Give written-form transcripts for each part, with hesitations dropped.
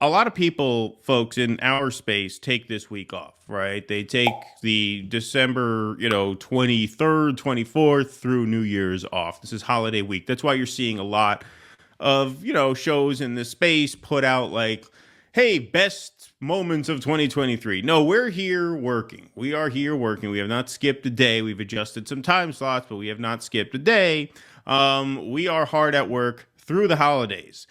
a lot of people, folks, in our space take this week off, right? They take the December, 23rd, 24th through New Year's off. This is holiday week. That's why you're seeing a lot of, shows in this space put out like, hey, best moments of 2023. No, we're here working. We are here working. We have not skipped a day. We've adjusted some time slots, but we have not skipped a day. We are hard at work through the holidays.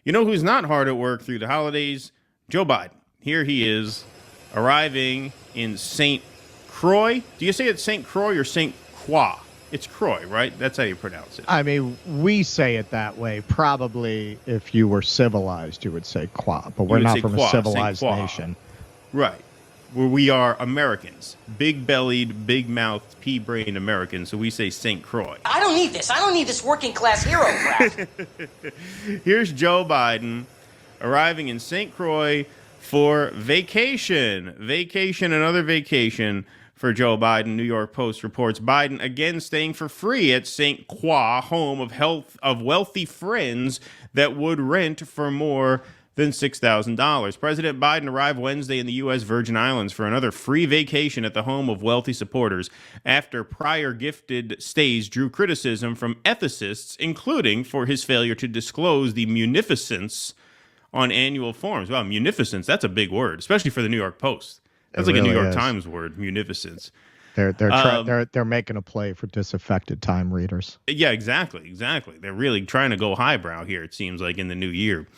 You know who's not hard at work through the holidays? Joe Biden. Here he is, arriving in St. Croix. Do you say it's St. Croix or St. Croix? It's Croix, right? That's how you pronounce it. I mean, we say it that way. Probably if you were civilized, you would say Croix, but we're not from a civilized nation. Right. Where we are Americans. Big-bellied, big-mouthed, pea-brained Americans, so we say St. Croix. I don't need this. I don't need this working-class hero crap. Here's Joe Biden arriving in St. Croix for vacation. Another vacation for Joe Biden. New York Post reports Biden again staying for free at St. Croix, home of wealthy friends that would rent for more than $6,000. President Biden arrived Wednesday in the U.S. Virgin Islands for another free vacation at the home of wealthy supporters after prior gifted stays drew criticism from ethicists, including for his failure to disclose the munificence on annual forms. Wow, munificence, that's a big word, especially for the New York Post. That's like a New York Times word, munificence. They're making a play for disaffected time readers. Yeah, exactly. They're really trying to go highbrow here, it seems like, in the new year.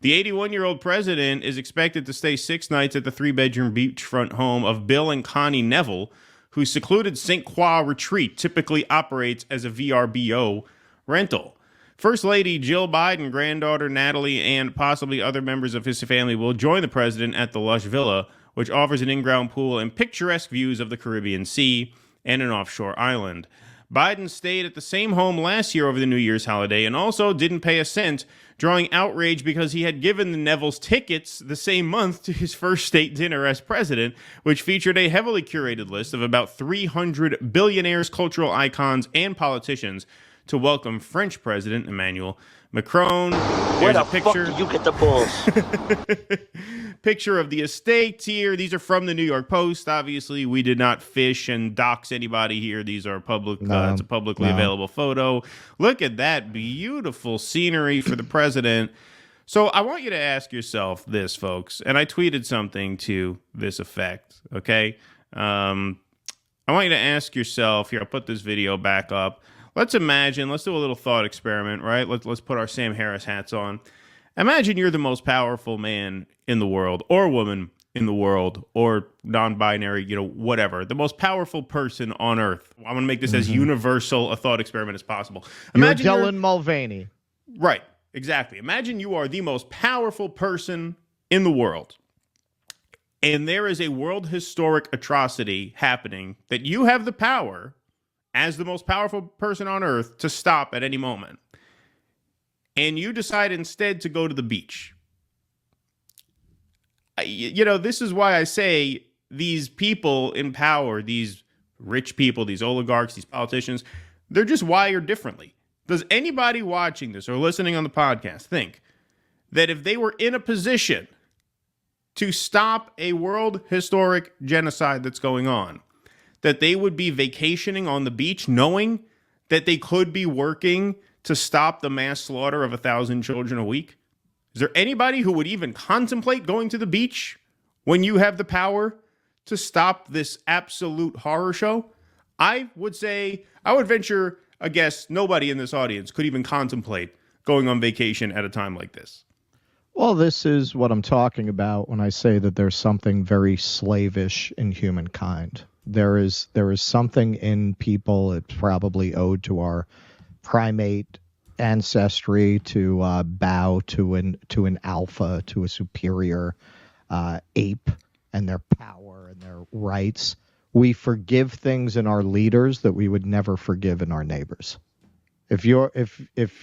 The 81-year-old president is expected to stay 6 nights at the 3-bedroom beachfront home of Bill and Connie Neville, whose secluded St. Croix retreat typically operates as a VRBO rental. First Lady Jill Biden, granddaughter Natalie, and possibly other members of his family will join the president at the lush villa, which offers an in-ground pool and picturesque views of the Caribbean Sea and an offshore island. Biden stayed at the same home last year over the New Year's holiday and also didn't pay a cent, drawing outrage because he had given the Nevilles tickets the same month to his first state dinner as president, which featured a heavily curated list of about 300 billionaires, cultural icons, and politicians to welcome French President Emmanuel Macron. Where the fuck do you get the balls? Picture of the estate here. These are from the New York Post. Obviously, we did not fish and dox anybody here. These are public. It's a publicly available photo. Look at that beautiful scenery for the president. So I want you to ask yourself this, folks, and I tweeted something to this effect, okay? I want you to ask yourself, here, I'll put this video back up. Let's imagine, let's do a little thought experiment, right? Let's put our Sam Harris hats on. Imagine you're the most powerful man in the world, or woman in the world, or non-binary, whatever. The most powerful person on Earth. I'm going to make this as universal a thought experiment as possible. Imagine you're Dylan Mulvaney. Right, exactly. Imagine you are the most powerful person in the world, and there is a world historic atrocity happening that you have the power, as the most powerful person on Earth, to stop at any moment. And you decide instead to go to the beach. This is why I say these people in power, these rich people, these oligarchs, these politicians, they're just wired differently. Does anybody watching this or listening on the podcast think that if they were in a position to stop a world historic genocide that's going on, that they would be vacationing on the beach knowing that they could be working to stop the mass slaughter of 1,000 children a week? Is there anybody who would even contemplate going to the beach when you have the power to stop this absolute horror show? I would venture a guess nobody in this audience could even contemplate going on vacation at a time like this. Well, this is what I'm talking about when I say that there's something very slavish in humankind. There is something in people, it's probably owed to our primate ancestry to bow to an alpha, to a superior ape, and their power and their rights. We forgive things in our leaders that we would never forgive in our neighbors. If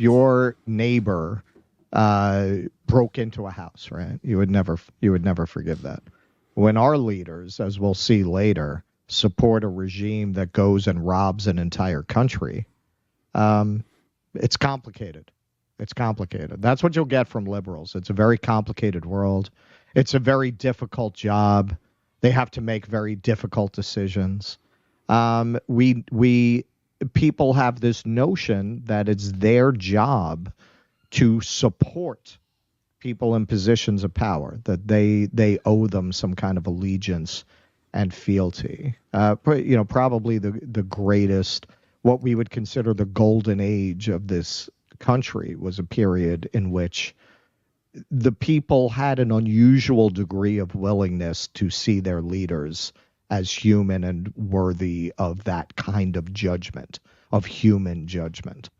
your neighbor broke into a house, right, you would never forgive that. When our leaders, as we'll see later, support a regime that goes and robs an entire country, it's complicated. It's complicated. That's what you'll get from liberals. It's a very complicated world. It's a very difficult job. They have to make very difficult decisions. People have this notion that it's their job to support people in positions of power, that they owe them some kind of allegiance and fealty. Probably the greatest, what we would consider the golden age of this country was a period in which the people had an unusual degree of willingness to see their leaders as human and worthy of that kind of judgment, of human judgment.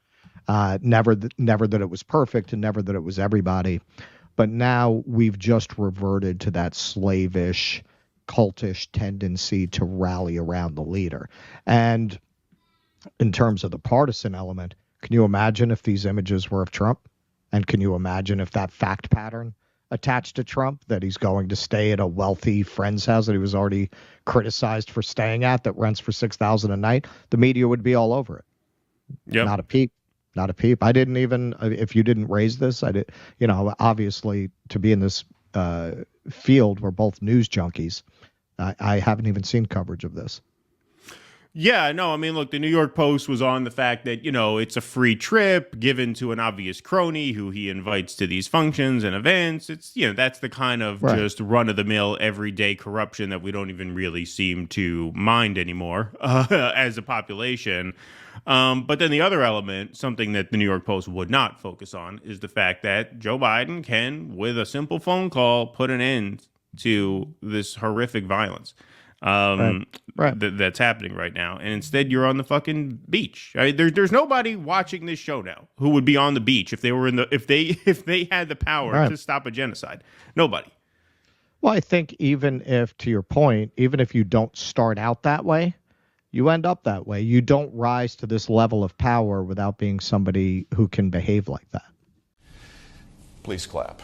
Never that it was perfect and never that it was everybody. But now we've just reverted to that slavish, cultish tendency to rally around the leader. And in terms of the partisan element, can you imagine if these images were of Trump? And can you imagine if that fact pattern attached to Trump, that he's going to stay at a wealthy friend's house that he was already criticized for staying at, that rents for $6,000 a night? The media would be all over it. Yep. Not a peep. Not a peep. I didn't even, if you didn't raise this, I did, obviously to be in this field, we're both news junkies. I haven't even seen coverage of this. Yeah, no, I mean, look, the New York Post was on the fact that, it's a free trip given to an obvious crony who he invites to these functions and events. It's, that's the kind of just run-of-the-mill everyday corruption that we don't even really seem to mind anymore as a population. But then the other element, something that the New York Post would not focus on, is the fact that Joe Biden can, with a simple phone call, put an end to this horrific violence. That's happening right now, and instead you're on the fucking beach. I mean, there's nobody watching this show now who would be on the beach if they were if they had the power to stop a genocide. Nobody. Well, I think even if, to your point, even if you don't start out that way, you end up that way. You don't rise to this level of power without being somebody who can behave like that. Please clap.